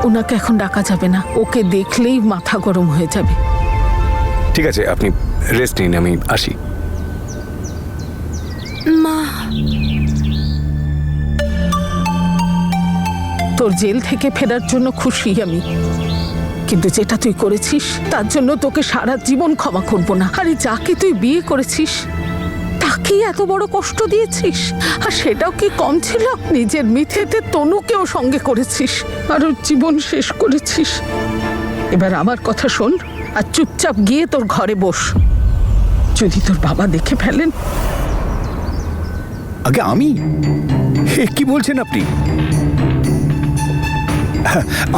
ওনাকে এখন ডাকা যাবে না, ওকে দেখলেই মাথা গরম হয়ে যাবে। ঠিক আছে, আপনি রেস্ট নিন, আমি আসি। মা, তোর জেল থেকে ফেরার জন্য খুশি আমি, কিন্তু যেটা তুই করেছিস তার জন্য তোকে সারা জীবন ক্ষমা করব না। আরে যাকে তুই বিয়ে করেছিস তাকেই এত বড় কষ্ট দিয়েছিস, আর সেটাও কি কম ছিল? নিজের মিথ্যেতে তনুকেও সঙ্গে করেছিস, আর ওর জীবন শেষ করেছিস। এবার আমার কথা শোন আর চুপচাপ গিয়ে তোর ঘরে বস। যদি তোর বাবা দেখে ফেলেন। আগে আমি? কি বলছেন আপনি?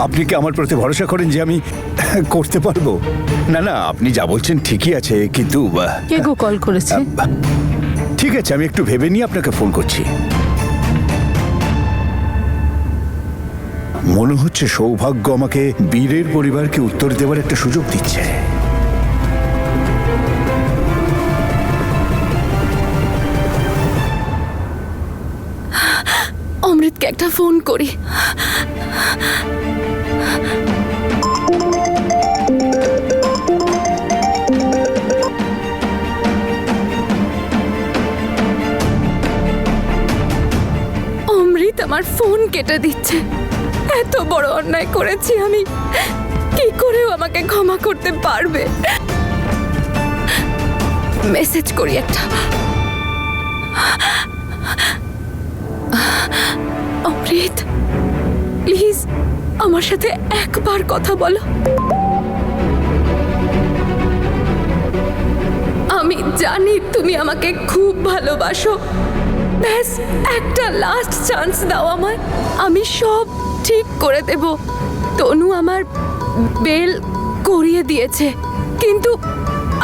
আপনি কি আমার প্রতি ভরসা করেন যে আমি করতে পারবো? না না, আপনি যা বলছেন ঠিকই আছে, কিন্তু কে গো কল করেছে? ঠিক আছে, আমি একটু ভেবে নিয়ে আপনাকে ফোন করছি। মনে হচ্ছে সৌভাগ্য আমাকে বীরের পরিবারকে উত্তর দেওয়ার একটা সুযোগ দিচ্ছে। অমৃতকে একটা ফোন করি। অমৃত আমার ফোন কেটে দিচ্ছে। এত বড় অন্যায় করেছি আমি, কি করেও আমাকে ক্ষমা করতে পারবে? মেসেজ করি একটা। অমৃত, প্লিজ আমার সাথে একবার কথা বলো। আমি জানি তুমি আমাকে খুব ভালোবাসো, ব্যাস একটা লাস্ট চান্স দাও আমায়, আমি সব ঠিক করে দেব। তনু আমার বেল করিয়ে দিয়েছে, কিন্তু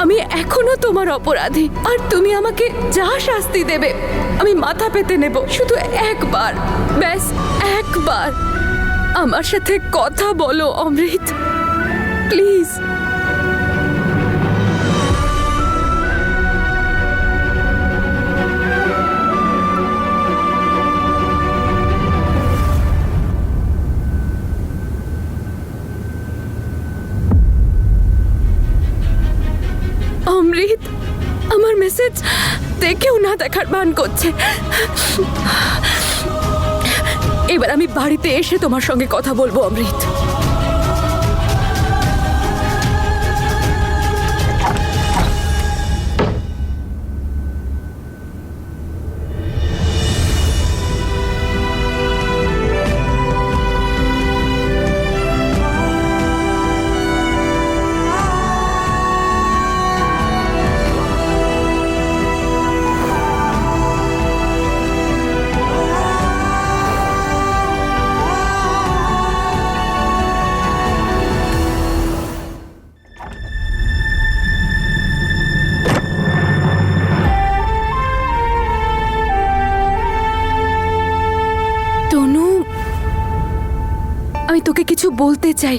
আমি এখনো তোমার অপরাধী, আর তুমি আমাকে যা শাস্তি দেবে আমি মাথা পেতে নেব। শুধু একবার, ব্যাস একবার আমার সাথে কথা বলো অমৃত, প্লিজ। অমৃত আমার মেসেজ দেখেও না দেখার ভান করছে। এবার আমি বাড়িতে এসে তোমার সঙ্গে কথা বলবো অমৃত। তনু, আমি তোকে কিছু বলতে চাই,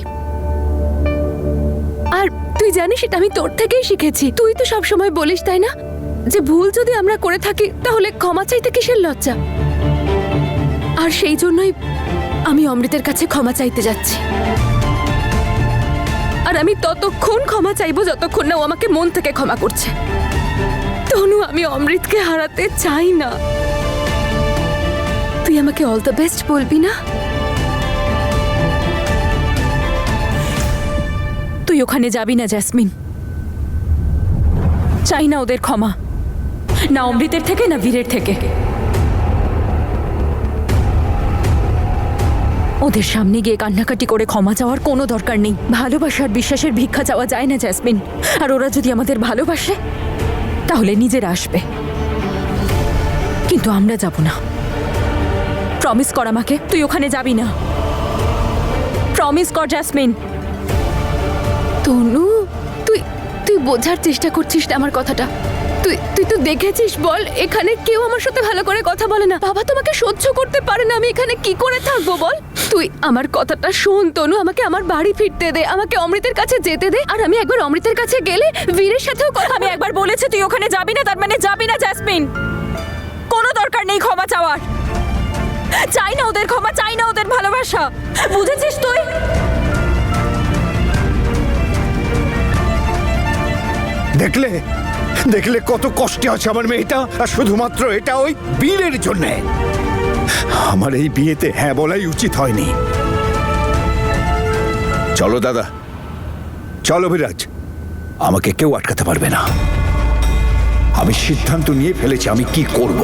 আর তুই জানিস এটা আমি তোর থেকেই শিখেছি। তুই তো সব সময় বলিস, তাই না, যে ভুল যদি আমরা করে থাকি তাহলে ক্ষমা চাইতে কিসের লজ্জা? আর সেই জন্যই আমি অমৃতের কাছে ক্ষমা চাইতে যাচ্ছি। আর আমি ততক্ষণ ক্ষমা চাইবো যতক্ষণ না ও আমাকে মন থেকে ক্ষমা করছে। তনু, আমি অমৃতকে হারাতে চাই না। তুই আমাকে অল দ্য বেস্ট বলবি না? তুই ওখানে যাবি না জ্যাসমিন, চাই না ওদের ক্ষমা, না অমৃতের থেকে না বীরের থেকে। ওদের সামনে গিয়ে কান্নাকাটি করে ক্ষমা চাওয়ার কোনো দরকার নেই। ভালোবাসার বিশ্বাসের ভিক্ষা চাওয়া যায় না জ্যাসমিন। আর ওরা যদি আমাদের ভালোবাসে তাহলে নিজেরা আসবে, কিন্তু আমরা যাব না। প্রমিস কর আমাকে, তুই ওখানে যাবি না। প্রমিস কর জ্যাসমিন। তনু, তুই তুই বোঝার চেষ্টা করছিস না আমার কথাটা। তুই তুই তো দেখেছিস, বল, এখানে কেউ আমার সাথে ভালো করে কথা বলে না। বাবা তোমাকে সহ্য করতে পারে না, আমি এখানে কি করে থাকবো বল? তুই আমার কথাটা শোন তনু, আমাকে আমার বাড়ি ফিরতে দে, আমাকে অমৃতের কাছে যেতে দে। আর আমি একবার অমৃতের কাছে গেলে বীরের সাথেও কথা। আমি একবার বলেছি তুই ওখানে যাবি না, তার মানে যাবি না জ্যাসমিন। কোনো দরকার নেই ক্ষমা চাওয়ার। চাই না ওদের ক্ষমা, চাই না ওদের ভালোবাসা। বুঝেছিস তুই? দেখলে দেখলে কত কষ্টে আছে আমার মেয়েটা, আর শুধুমাত্র এটা ওই বীরের জন্যে। আমার এই বিয়েতে হ্যাঁ বলাই উচিত হয়নি। চলো দাদা, চলো বিরাজ, আমাকে কেউ আটকাতে পারবে না। আমি সিদ্ধান্ত নিয়ে ফেলেছি আমি কি করব।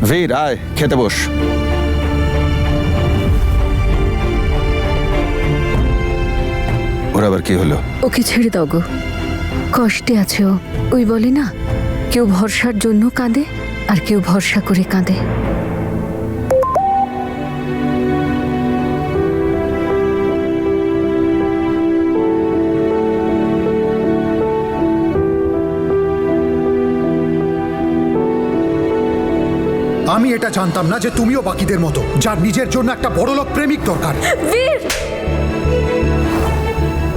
বীর আয়, খেতে বস। ওর আবার কি হলো? ওকে ছেড়ে দাও গো, কষ্টে আছে ও। ওই বলে না, কেউ ভরসার জন্য কাঁদে আর কেউ ভরসা করে কাঁদে। আমি এটা জানতাম না যে তুমিও বাকিদের মতো, যার নিজের জন্য একটা বড়লোক প্রেমিক দরকার। বীর,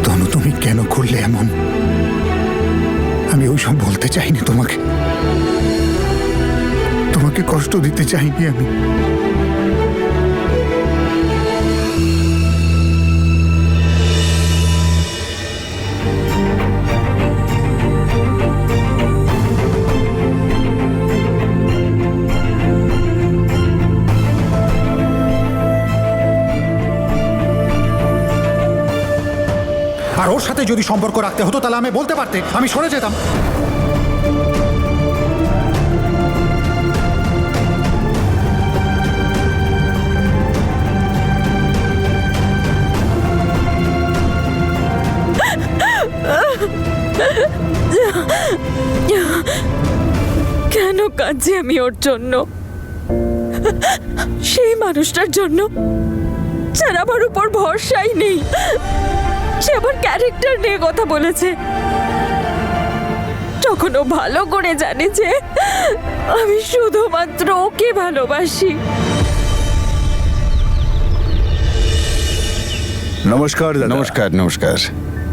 তনু, তুমি কেন করলে এমন? আমি ওইসব বলতে চাইনি তোমাকে, তোমাকে কষ্ট দিতে চাইনি আমি। আর ওর সাথে যদি সম্পর্ক রাখতে হতো তাহলে আমি বলতে পারতে, আমি সরে যেতাম। কেন কাঁদছি আমি ওর জন্য? সেই মানুষটার জন্য যার আমার উপর ভরসাই নেই। সে আবার ক্যারেক্টার নিয়ে কথা বলেছে, তখন ও ভালো করে জানে যে আমি শুধুমাত্র ওকে ভালোবাসি। নমস্কার দাদা। নমস্কার। নমস্কার।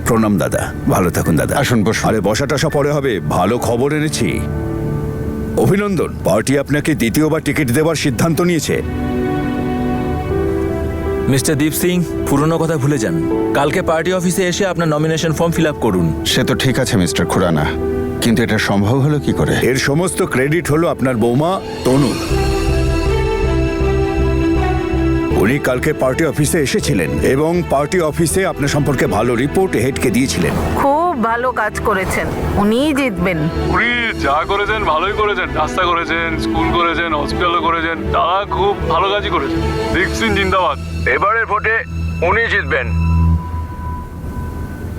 প্রণাম দাদা, ভালো থাকুন দাদা। আসুন, বসুন। আরে বসাটা সব পরে হবে, ভালো খবর এনেছি। অভিনন্দন, পার্টি আপনাকে দ্বিতীয়বার টিকিট দেওয়ার সিদ্ধান্ত নিয়েছে। মিস্টার দীপ সিং, পুরনো কথা ভুলে যান। কালকে পার্টি অফিসে এসে আপনার নমিনেশন ফর্ম ফিল আপ করুন। সে তো ঠিক আছে মিস্টার খুরানা, কিন্তু এটা সম্ভব হলো কি করে? এর সমস্ত ক্রেডিট হলো আপনার বৌমা তনু। উনি কালকে পার্টি অফিসে এসেছিলেন এবং পার্টি অফিসে আপনার সম্পর্কে ভালো রিপোর্ট হেডকে দিয়েছিলেন। খুব ভালো কাজ করেছেন, উনিই জিতবেন। উনি যা করেছেন ভালোই করেছেন, রাস্তা করেছেন, স্কুল করেছেন, হসপিটালও করেছেন, তারা খুব ভালো কাজই করেছেন। দীপ সিং জিন্দাবাদ। এবারের ভোটে উনি জিতবেন।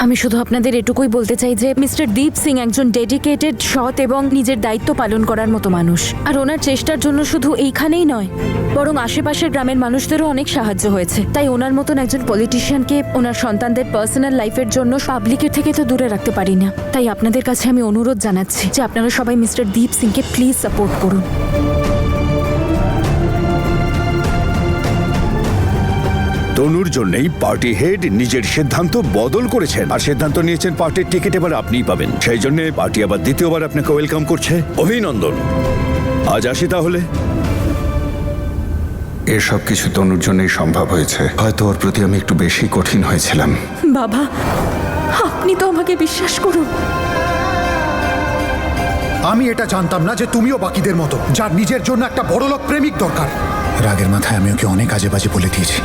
আমি শুধু আপনাদের এটুকুই বলতে চাই যে মিস্টার দীপ সিং একজন ডেডিকেটেড, সৎ এবং নিজের দায়িত্ব পালন করার মতো মানুষ। আর ওনার চেষ্টার জন্য শুধু এইখানেই নয়, বরং আশেপাশের গ্রামের মানুষদেরও অনেক সাহায্য হয়েছে। তাই ওনার মতন একজন পলিটিশিয়ানকে ওনার সন্তানদের পার্সোনাল লাইফের জন্য পাবলিকের থেকে তো দূরে রাখতে পারি না। তাই আপনাদের কাছে আমি অনুরোধ জানাচ্ছি যে আপনারা সবাই মিস্টার দীপ সিংকে প্লিজ সাপোর্ট করুন। তনুর জন্যই পার্টি হেড নিজের সিদ্ধান্ত বদল করেছেন আর সিদ্ধান্ত নিয়েছেন পার্টির টিকিট এবার আপনিই পাবেন। সেই জন্য পার্টি আবার দ্বিতীয়বার আপনাকে ওয়েলকাম করছে। অভিনন্দন। আজ আসি তাহলে। এসব কিছু তনুর জন্যই সম্ভব হয়েছে। হয়তো ওর প্রতি আমি একটু বেশি কঠিন হয়েছিলাম। বাবা, আপনি তো আমাকে বিশ্বাস করুন। আমি এটা জানতাম না যে তুমিও বাকিদের মতো, যার নিজের জন্য একটা বড়লোক প্রেমিক দরকার। রাগের মাথায় আমি ওকে অনেক আজে বাজে বলে দিয়েছি।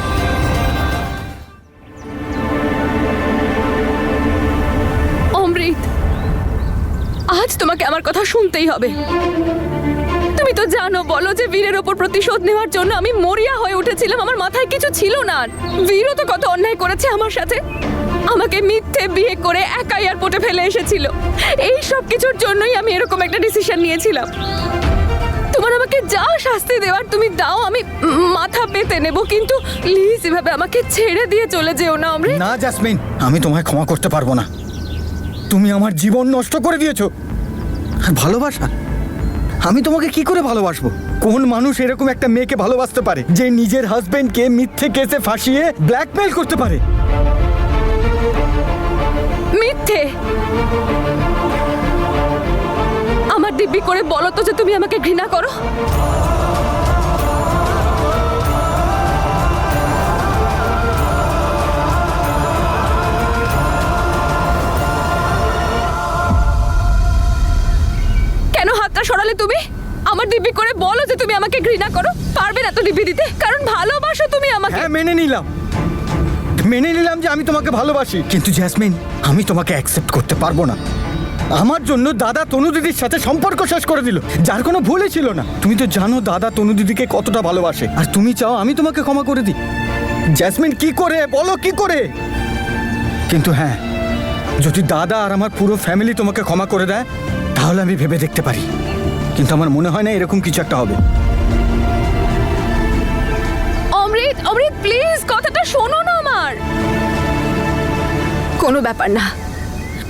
অমৃত, আজ তোমাকে আমার কথা শুনতেই হবে। তুমি তো জানো, বলো যে বীরের ওপর প্রতিশোধ নেওয়ার জন্য আমি মরিয়া হয়ে উঠেছিলাম। আমার মাথায় কিছু ছিল না। বীরও তো কত অন্যায় করেছে আমার সাথে। আমাকে মিথ্যে বিয়ে করে একা এয়ারপোর্টে ফেলে এসেছিল। এই সব কিছুর জন্যই আমি এরকম একটা ডিসিশন নিয়েছিলাম। তোমার আমাকে যা শাস্তি দেওয়ার তুমি দাও, আমি মাথা পেতে নেব, কিন্তু প্লিজ এভাবে আমাকে ছেড়ে দিয়ে চলে যেও না অমৃত। না জাসমিন, আমি তোমায় ক্ষমা করতে পারবো না। তুমি আমার জীবন নষ্ট করে দিয়েছো। ভালোবাসা? আমি তোমাকে কি করে ভালোবাসবো? কোন মানুষ এরকম একটা মেয়েকে ভালোবাসতে পারে যে নিজের হাজবেন্ডকে মিথ্যে কেসে ফাঁসিয়ে ব্ল্যাকমেল করতে পারে? মিথ্যে? আমার দিব্যি করে বলো তো যে তুমি আমাকে ঘৃণা করো। কেন হাতটা সরালে তুমি? আমার দিব্যি করে বলো যে তুমি আমাকে ঘৃণা করো। পারবে না তো দিব্যি দিতে, কারণ ভালোবাসো তুমি আমাকে। হ্যাঁ, মেনে নিলাম যে আমি তোমাকে ভালোবাসি, কিন্তু জ্যাসমিন, আমি তোমাকে অ্যাকসেপ্ট করতে পারবো না। আমার জন্য দাদা তনু দিদির সাথে সম্পর্ক শেষ করে দিল, যার কোনো ভুলই ছিল না। তুমি তো জানো দাদা তনু দিদিকে কতটা ভালোবাসে, আর তুমি চাও আমি তোমাকে ক্ষমা করে দিই। জ্যাসমিন, কি করে বলো, কি করে? কিন্তু হ্যাঁ, যদি দাদা আর আমার পুরো ফ্যামিলি তোমাকে ক্ষমা করে দেয় তাহলে আমি ভেবে দেখতে পারি, কিন্তু আমার মনে হয় না এরকম কিছু একটা হবে। অমৃত, অমৃত প্লিজ কথাটা শোনো না আমার। কোনো ব্যাপার না,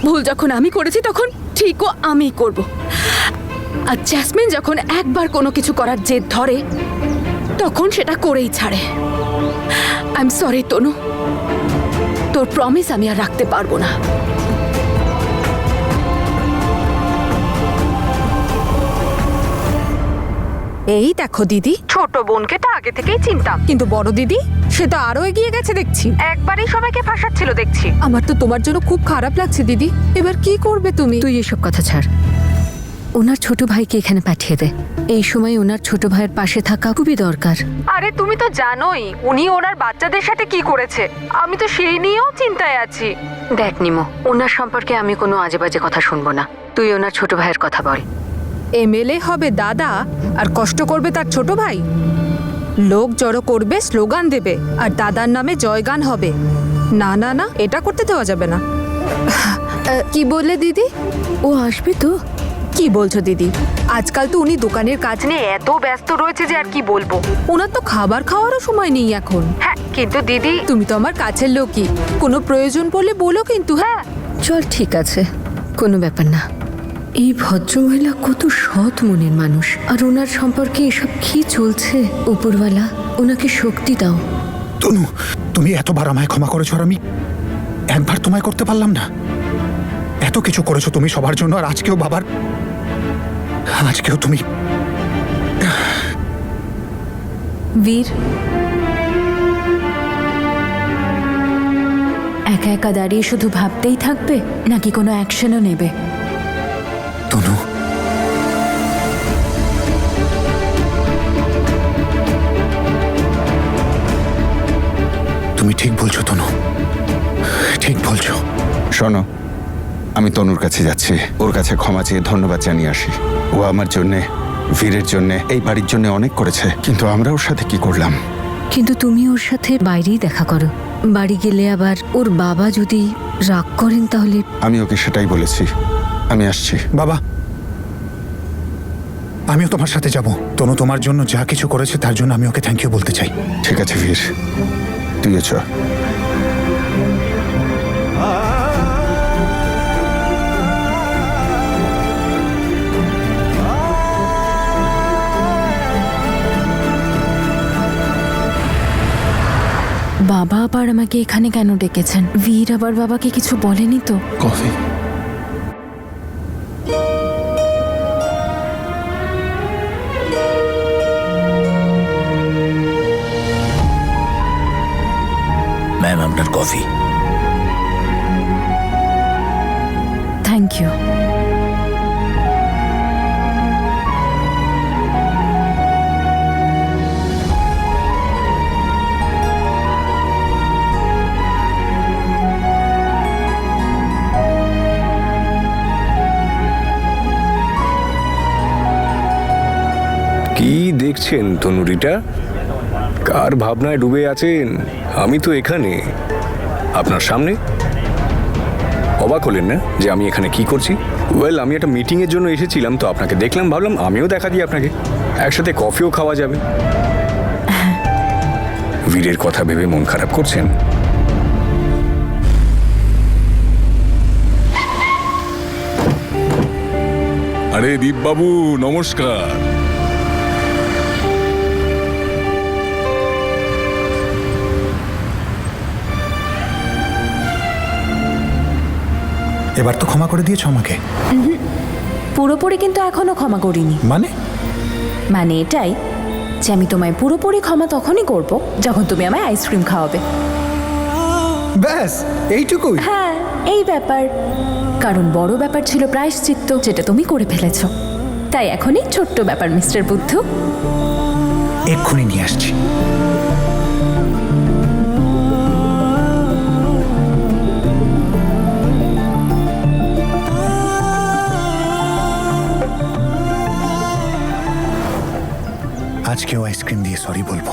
ভুল যখন আমি করেছি তখন ঠিকও আমি করব। আর জ্যাসমিন যখন একবার কোনো কিছু করার জেদ ধরে তখন সেটা করেই ছাড়ে। আই এম সরি তনু, তোর প্রমিস আমি আর রাখতে পারবো না। এই দেখো দিদি, ছোট বোনকে তো আগে থেকেই চিনতাম, কিন্তু বড় দিদি সে তো আরো এগিয়ে গেছে দেখছি। একবারই সবাইকে ফাঁসাচ্ছিল দেখছি। আমার তো তোমার জন্য খুব খারাপ লাগছে দিদি। এবার কি করবে তুমি? তুই এসব কথা ছাড়, ওনার ছোট ভাইকে এখানে পাঠিয়ে দে। এই সময় ওনার ছোট ভাইয়ের পাশে থাকা খুবই দরকার। আরে তুমি তো জানোই উনি ওনার বাচ্চাদের সাথে কি করেছে। আমি তো সেই নিয়েও চিন্তায় আছি। দেখ নিমো, ওনার সম্পর্কে আমি কোনো আজে বাজে কথা শুনবো না। তুই ওনার ছোট ভাইয়ের কথা বল। এমএলএ হবে দাদা আর কষ্ট করবে তার ছোট ভাই। লোক জড়ো করবে, স্লোগান দেবে, আর দাদার নামে জয়গান হবে। না না না, এটা করতে দেওয়া যাবে না। কি বললে দিদি? ও আসবে তো? কি বলছো দিদি? আজকাল তো উনি দোকানের কাজ নিয়ে এত ব্যস্ত রয়েছে যে আর কি বলবো। ওনার তো খাবার খাওয়ারও সময় নেই এখন। হ্যাঁ, কিন্তু দিদি তুমি তো আমার কাছের লোকই, কোনো প্রয়োজন পড়লে বলো কিন্তু। হ্যাঁ চল, ঠিক আছে, কোনো ব্যাপার না। এই ভদ্রমহিলা কত সৎ মনের মানুষ, আর ওনার সম্পর্কে এসব কি চলছে? উপরওয়ালা ওনাকে শক্তি দাও। তনু, তুমি এতবার আমায় ক্ষমা করেছো আর আমি একবার তোমায় করতে পারলাম না। এত কিছু করেছো তুমি সবার জন্য, আর আজকেও তুমি। বীর, একা একা দাঁড়িয়ে শুধু ভাবতেই থাকবে নাকি কোনো অ্যাকশনও নেবে? তনু, তুমি ঠিক বলছো তনু, ঠিক বলছো। শোনো, আমি তনুর কাছে যাচ্ছি, ওর কাছে ক্ষমা চেয়ে ধন্যবাদ জানিয়ে আসি। ও আমার জন্যে, বীরের জন্যে, এই বাড়ির জন্য অনেক করেছে, কিন্তু আমরা ওর সাথে কি করলাম? কিন্তু তুমি ওর সাথে বাইরেই দেখা করো। বাড়ি গেলে আবার ওর বাবা যদি রাগ করেন তাহলে। আমি ওকে সেটাই বলেছি। আমি আসছি। বাবা, আমিও তোমার সাথে যাব। তনু তোমার জন্য যা কিছু করেছে তার জন্য আমি ওকে থ্যাংক ইউ বলতে চাই। ঠিক আছে বীর, তুইও চ। বাবা আবার আমাকে এখানে কেন ডেকেছেন? বীর আবার বাবাকে কিছু বলেনি তো? কফি। ম্যাম, আপনার কফি। Thank you. কি দেখছেন তনুরিটা? কার ভাবনায় ডুবে আছেন? আমি তো এখানে আপনার সামনে। অবাক হলেন না যে আমি এখানে কি করছি? ওয়েল, আমি একটা মিটিংয়ের জন্য এসেছিলাম, তো আপনাকে দেখলাম, ভাবলাম আমিও দেখা দিই আপনাকে, একসাথে কফিও খাওয়া যাবে। বীরের কথা ভেবে মন খারাপ করছেন? আরে দীপবাবু, নমস্কার। এবার তো ক্ষমা করে দিয়েছো আমাকে। পুরোপুরি কিন্তু এখনো ক্ষমা করিনি। মানে এটাই যে আমি তোমায় পুরোপুরি ক্ষমা তখনই করব যখন তুমি আমায় আইসক্রিম খাওয়াবে। ব্যাস এইটুকুই। হ্যাঁ, এই ব্যাপার। কারণ বড় ব্যাপার ছিল প্রায়শ্চিত্ত, যেটা তুমি করে ফেলেছ। তাই এখনই ছোট্ট ব্যাপার মিস্টার বুদ্ধু। এক্ষুনি নিয়ে আসছি। আজকেও আইসক্রিম দিয়ে সরি বলবো।